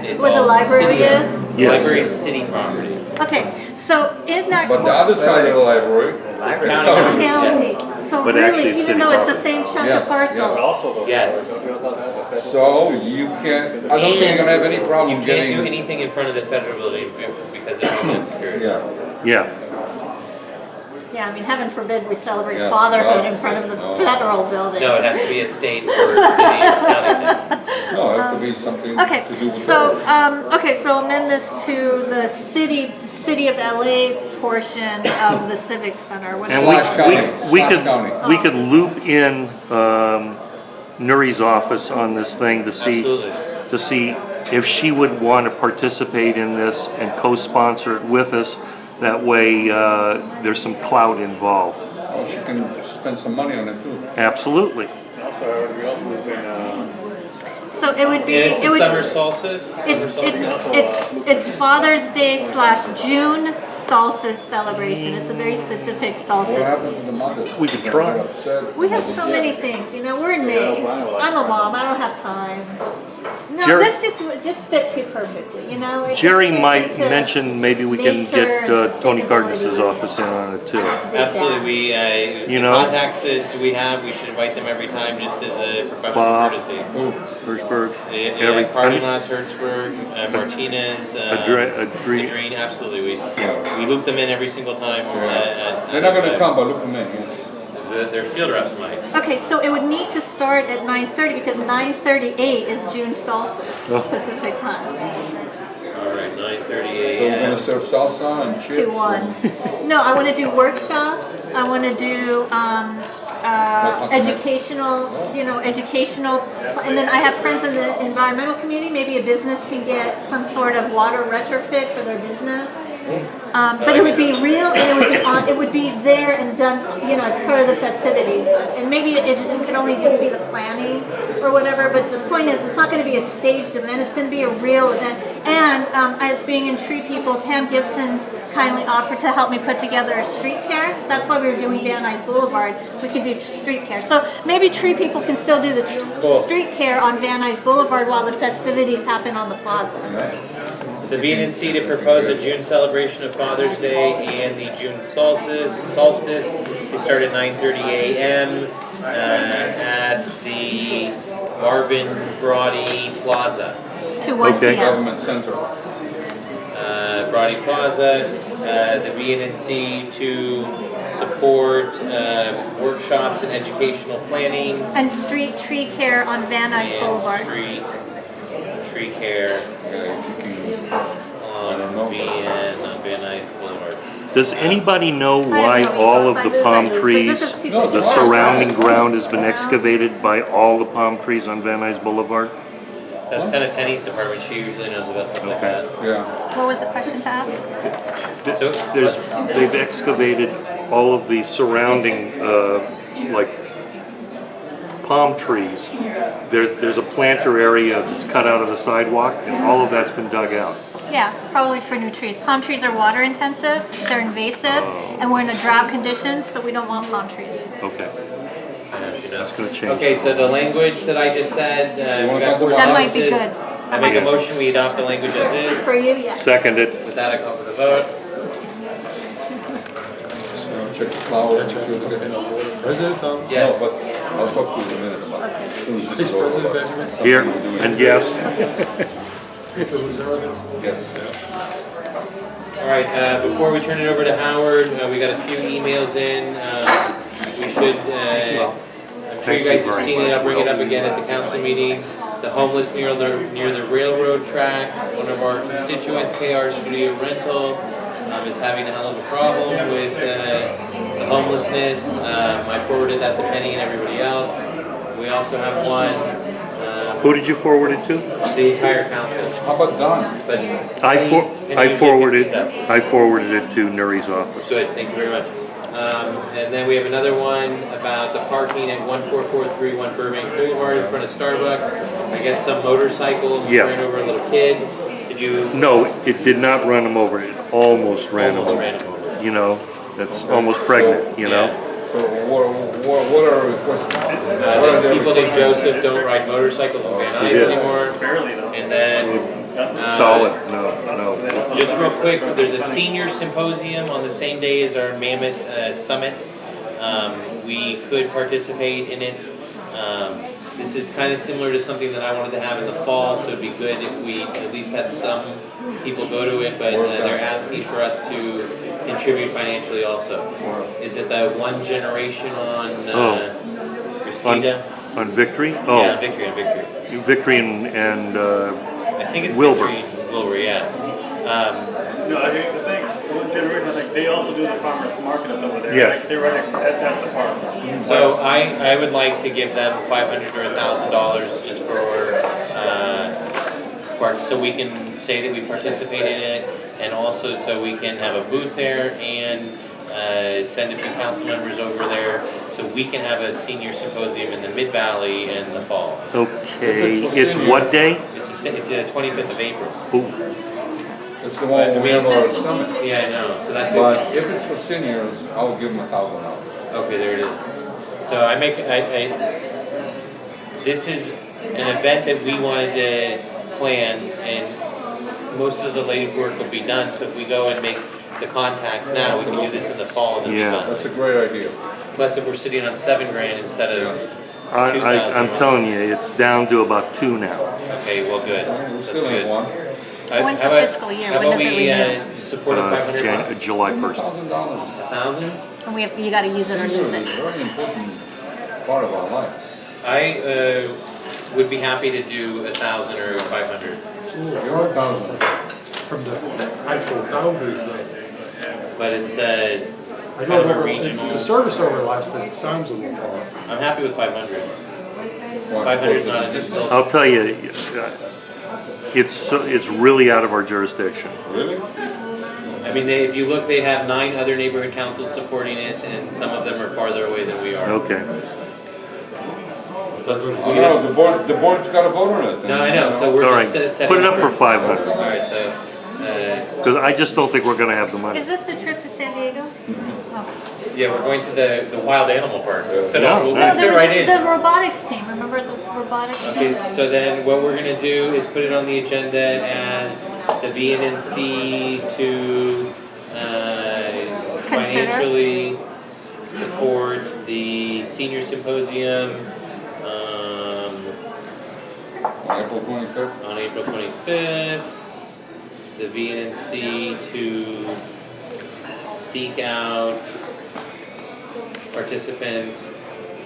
it's Where the all library city. is? The Yes. library is city property. Okay, so in that But the other side of the library, It's it's county. county. county, so But actually really, it's even city though it's the property. same chunk Yes, of parcel. yes. But also the. Yes. Don't we also have the federal? So you can't, I don't think you're gonna have any You problem can't do getting, anything in front of the federal building because of Homeland Security. yeah. Yeah, Yeah, I mean, heaven forbid we celebrate Yes, fatherhood well, in front of the no. federal building. No, it has to be a state or city or county thing. No, it has to be something Okay, to do with. so, okay, so amend this to the city of LA portion of the Civic Center. What's and the- Slash county, we slash county. we could loop in Nuys' office on this thing to Absolutely. see if she would want to participate in this and co-sponsor it with us. That way, there's some clout involved. Well, she can spend some money on it too. Absolutely. Also, we also moved in, So it would be, And it's it the would, summer solstice. Summer solstice. it's Father's Day / June solstice celebration. It's a very specific What solstice. happened to the mothers? We could They try. got upset. We have so many things, you know, we're in May. I'm a mom, I don't have time. No, Jerry- this just fit too perfectly, you know? It Jerry fits might into mention maybe we can nature get and Tony Cardenas's sustainability. office in on it too. I have to do Absolutely, that. we, You the know? contacts that we have, we should invite them every time just as a professional Bob. courtesy. Hirschberg, Yeah, Cardenas, Hertzberg, Martinez, Adrien. absolutely, we loop them in every single time. They're not gonna come, but look them in, yes. Their field reps might. Okay, so it would need to start at 9:30 because 9:38 is June solstice, Oh. Pacific time, All right, 9:30 So we're gonna a.m. serve salsa and chips. 2-1. No, I want to do workshops, I want to do educational, educational, and then I have friends in the environmental community, maybe a business can get some sort of water retrofit for their business. But it would be real, and it would be there and done, as part of the festivities. And maybe it can only just be the planning or whatever, but the point is, it's not gonna be a staged event, it's gonna be a real event. And, as being in Tree People, Pam Gibson kindly offered to help me put together a street care. That's why we were doing Van Nuys Boulevard, we could do street care. So maybe Tree People can still do the street care on Van Nuys Boulevard while the festivities happen on the plaza. The VNNC to propose a June celebration of Father's Day and the June solstice to start at 9:30 a.m. At the Marvin Brody Plaza. To 1 Okay. p.m. Government center. Brody Plaza, the VNNC to support workshops and educational planning And street tree care on Van Nuys and Boulevard. street tree care Yeah, if you can, on Van Nuys Boulevard. Does anybody know I why have no all of response. the I palm lose, but trees, this is too No, the it's fine. surrounding ground has been excavated by all the palm trees on Van Nuys Boulevard? That's kind of Penny's department, she usually knows about stuff like Okay. that. yeah. What was the question to ask? So, They've excavated all of the surrounding, like, palm trees. There's a planter area that's cut out of the sidewalk, and all of that's been dug out. Yeah, probably for new trees. Palm trees are water intensive, they're invasive, and we're in a drought condition, so we don't want palm trees. Okay, I know she knows. that's gonna change. Okay, so the language that I just said, You we wanna got talk four about That might be sentences. good. I make a motion, we adopt the language as For is. you, yes. Seconded. With that, I call for the vote. So check the flowers, make sure they get enough. President Thomas? Yes. No, but I'll talk to you in a minute about it. As soon as this Vice is over. President Benjamin? Something Here, we're doing. and yes. Mr. Lizardo? Yes. All right, before we turn it over to Howard, we got a few emails in. We should, I'm sure you guys have seen it, I'll bring it up again at the council meeting. the homeless near the railroad tracks. One of our constituents, KR Studio Rental, is having a hell of a problem with the homelessness. I forwarded that to Penny and everybody else. We also have one. Who did you forward it to? The entire council. How about Don? But I Penny forwarded usually fixes that. I forwarded it to Nuys' office. Good, thank you very much. And then we have another one about the parking at 14431 Burbank Boulevard in front of Starbucks. I guess some motorcycle Yeah. ran over a little kid. Did you? No, it did not run him over. It almost ran him Almost over. ran him over. You know, that's almost pregnant. You know. So what are our requests? The people named Joseph don't ride motorcycles in Van Nuys Yeah. anymore. Barely though. And then, Solid. No. just real quick, there's a senior symposium on the same day as our Mammoth Summit. We could participate in it. This is kind of similar to something that I wanted to have in the fall, so it'd be good if we at least had some people go to it, but they're asking for us to contribute financially also. Is it the One Generation on Reseda? On Victory? Yeah, Oh, Victory. Victory and I think it's Wilbur. Victory and Wilbur, yeah. No, I think the thing, One Generation, I think they also do the farmers market up over there. Yes. Like, they're right at the park. So I would like to give them $500 or $1,000 just for parks, so we can say that we participated in it, and also so we can have a booth there and send a few council members over there, so we can have a senior symposium in the Mid Valley in the fall. okay. It's what day? It's the 25th of April. Ooh, It's the one where we have our summit. Yeah, I know. So that's But it. if it's for seniors, I will give them $1,000. Okay, there it is. So this is an event that we wanted to plan, and most of the legwork will be done. So if we go and make the contacts now, we can do this in the fall and then Yeah. be done. That's a great idea. Plus, if we're sitting on $7,000 instead of I'm telling you, it's down to about 2 now. Okay, well, good. We That's still have good. one. When's How the about- fiscal year? How When about does it we renew? support it $500? July 1st. $1,000. 1,000? And you gotta use it or lose Seniors is it. a very important part of our life. I would be happy to do 1,000 or 500. You're $1,000. From the actual boundaries, though. But it's I kind don't of a know, regional. the service overlaps, but it sounds a little far. I'm happy with 500. What, 500 is goes to not the a distance? distance. I'll tell you, it's really out of our jurisdiction. Really? I mean, if you look, they have 9 other neighborhood councils supporting it, and some of them are farther away than we are. Okay. Let's- Oh, no, the board's got to vote on it. No, I know, so we're All just right, setting. put it up for 500. All right, so, Because I just don't think we're gonna have the money. Is this the trip to San Diego? Oh. yeah, we're going to the wild animal park. Fit Yeah. we'll No, fit there right was in. the robotics team, remember the robotics team? Okay, so then what we're gonna do is put it on the agenda as the VNNC to financially support the senior symposium On April 25th? on April 25th. The VNNC to seek out participants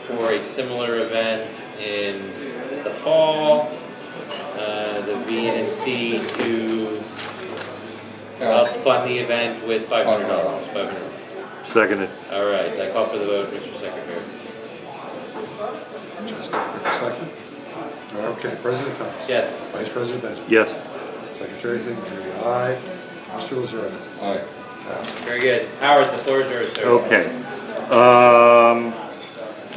for a similar event in the fall. The VNNC to help fund the event with $500. $500. Seconded. All right, I call for the vote, Mr. Secretary. Just a quick second. Okay, President Thomas. Yes. Vice President Benjamin. Yes. Secretary Dick-Marie, aye. Mr. Lazarus. Aye. Very good. Howard, the floor is yours, sir. Okay.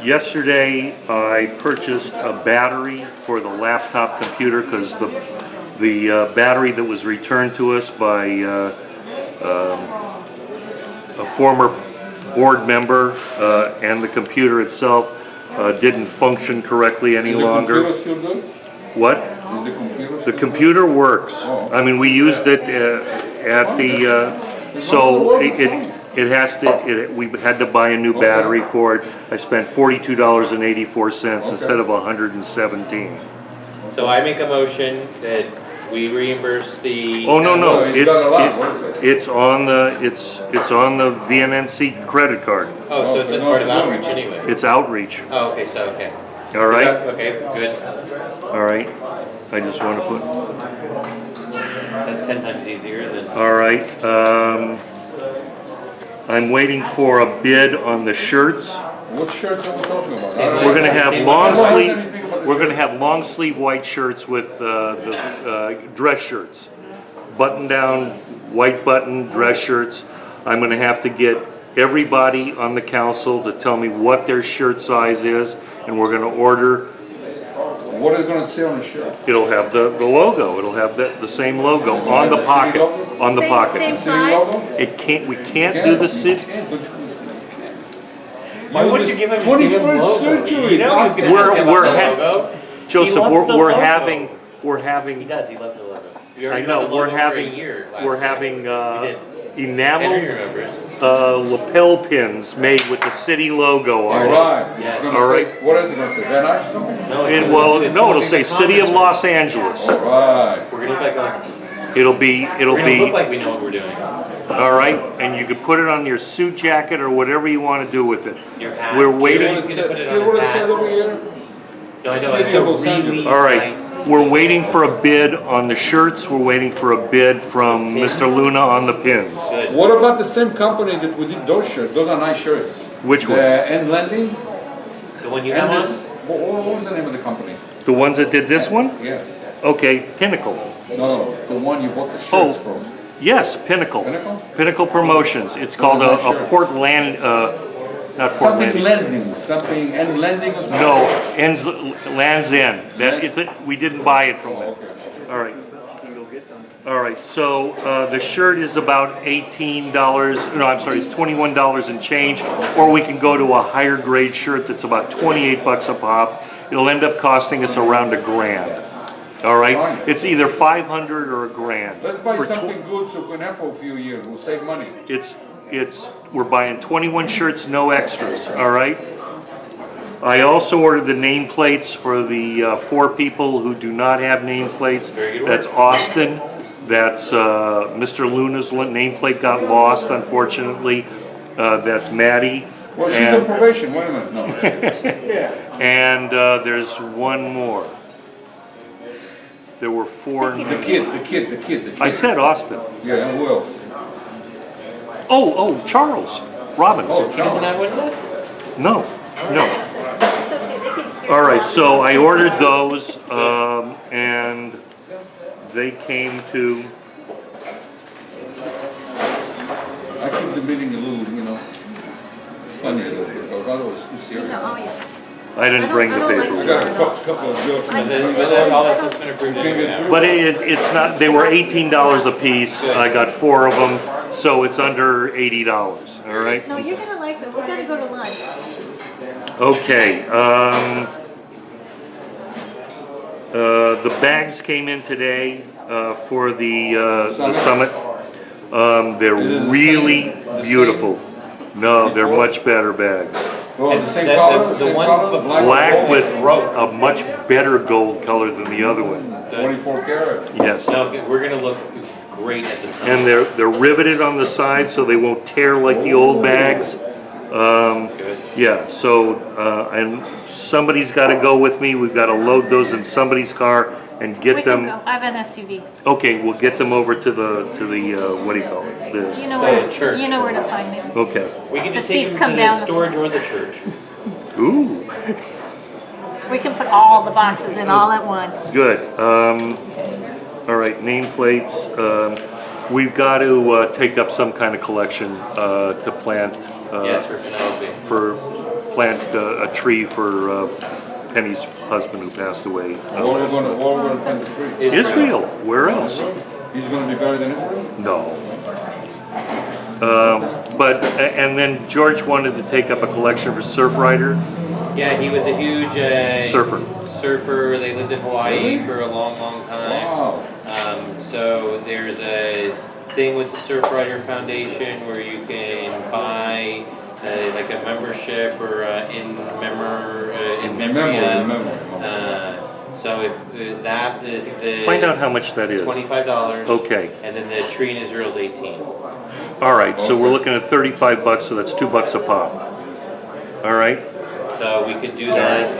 Yesterday, I purchased a battery for the laptop computer because the battery that was returned to us by a former board member and the computer itself didn't function correctly any longer. Is the computer still good? What? Is the computer The still computer works. Oh. I mean, we used it at the, so it has to, we had to buy a new battery for it. I spent $42.84 instead of $117. So I make a motion that we reimburse the. Oh, no, No, he's got a lot. What is it? It's on the VNNC credit card. Oh, so it's a part of outreach anyway. It's outreach, Oh, okay, so, okay. all right? Okay, good. All right, I just want to put, That's 10 times easier than. all right. I'm waiting for a bid on the shirts. What shirts are we talking about? Same We're gonna have Same long one. sleeve, Anything about the we're gonna shirt? have long sleeve white shirts with the dress shirts. Button down, white button, dress shirts. I'm gonna have to get everybody on the council to tell me what their shirt size is, and we're gonna order. What are you gonna say on the shirt? It'll have the logo, it'll have the same logo on the The city pocket, logo? on the Same- pocket. same City size? logo? We can't do the city. Why wouldn't you give him his damn 21st logo? century. You know he's gonna We're- ask about we're the ha- logo. Joseph, He loves the we're logo. having, He does, he loves the logo. We I already know, got the we're logo for a having, year last we're year. having, We did. Henry enamel, remembers. lapel pins made with the city logo All on it. right. Yeah. It's gonna All say- right. What is it gonna say? Van Nuys or something? No, it's And gonna- well, it's no, gonna it'll be say the City of congressman. Los Angeles. All right. We're gonna look like It'll be, we're gonna look be, like we know what we're doing. all right, and you could put it on your suit jacket or whatever you want to do with it. Your hat. We're Jerry's waiting, gonna put it See on his what it hat. says over here? No, I know, City it's a of Los really Angeles. all right, nice. we're waiting for a bid on the shirts, we're waiting for a bid from Mr. Luna on the pins. Good. What about the same company that we did those shirts? Those are nice shirts. Which The ones? End Lending? The one you have And on? this, what was the name of the company? The ones that did this one? Yes. Okay, Pinnacle. No, the one you bought the Oh. shirts from. Yes, Pinnacle. Pinnacle? Pinnacle Promotions. It's called Those are a nice shirts. Portland, not Something Portland. Lending, something End Lending or something? No, ends, Land's End. That, it's, we didn't buy it from Oh, them. okay. All right. All right, so, the shirt is about $18, no, I'm sorry, it's $21 and change, or we can go to a higher grade shirt that's about 28 bucks a pop. It'll end up costing us around $1,000. All right? Fine. It's either 500 or $1,000. Let's buy For tw- something good so we can have for a few years. We'll save money. we're buying 21 shirts, no extras, all right? I also ordered the nameplates for the 4 people who do not have nameplates. Very good That's Austin, that's Mr. Luna's nameplate got lost unfortunately. That's Maddie. Well, she's on probation. Wait a minute. No. And there's one more. There were 4. The kid. I said Austin. Yeah, and who else? Oh, Charles Robbins. Oh, He doesn't have Charles. one yet? No. All right, so I ordered those, and they came to, I keep the meeting a little, funny a little bit, because I was too serious. Oh, yeah. I didn't bring the I don't like I paper. got a couple of jokes. But then all this has been approved Can't anyway get now. through. But it's not, they were $18 a piece, I got 4 of them, so it's under $80, all right? No, you're gonna like it. We're gonna go to lunch. Okay, the bags came in today, for the summit. They're Is it the really same- the beautiful. No, they're before? much better bags. Oh, the It's same the- color? the Same ones color? before- Black with Broke. a much better gold color than the other one. 24 karat. Yes. No, we're gonna look great at the sun. And they're riveted on the side so they won't tear like the old bags. Good. Yeah, so, and somebody's gotta go with me. We've gotta load those in somebody's car and We get can them. go. I have an SUV. Okay, we'll get them over to the, what do you call it? You know The where, church. you know where to find me. Okay. We can just The take seats them come to down. the storage or the church. Ooh, We can put all the boxes in all at once. good. All right, nameplates. We've got to take up some kind of collection to plant. Yes, for Penelope. Plant a tree for Penny's husband who passed away. Where are we gonna plant the tree? Israel, where else? He's gonna be buried in Israel? No. But, and then George wanted to take up a collection for Surf Rider, Yeah, he was a huge surfer. surfer. They lived in Hawaii for a long, long time. Wow. So there's a thing with the Surf Rider Foundation where you can buy like a membership or in memoriam. So if that, I think the Find out how much that is. $25. Okay. And then the tree in Israel is 18. All right, so we're looking at 35 bucks, so that's $2 a pop. All right? So we could do that.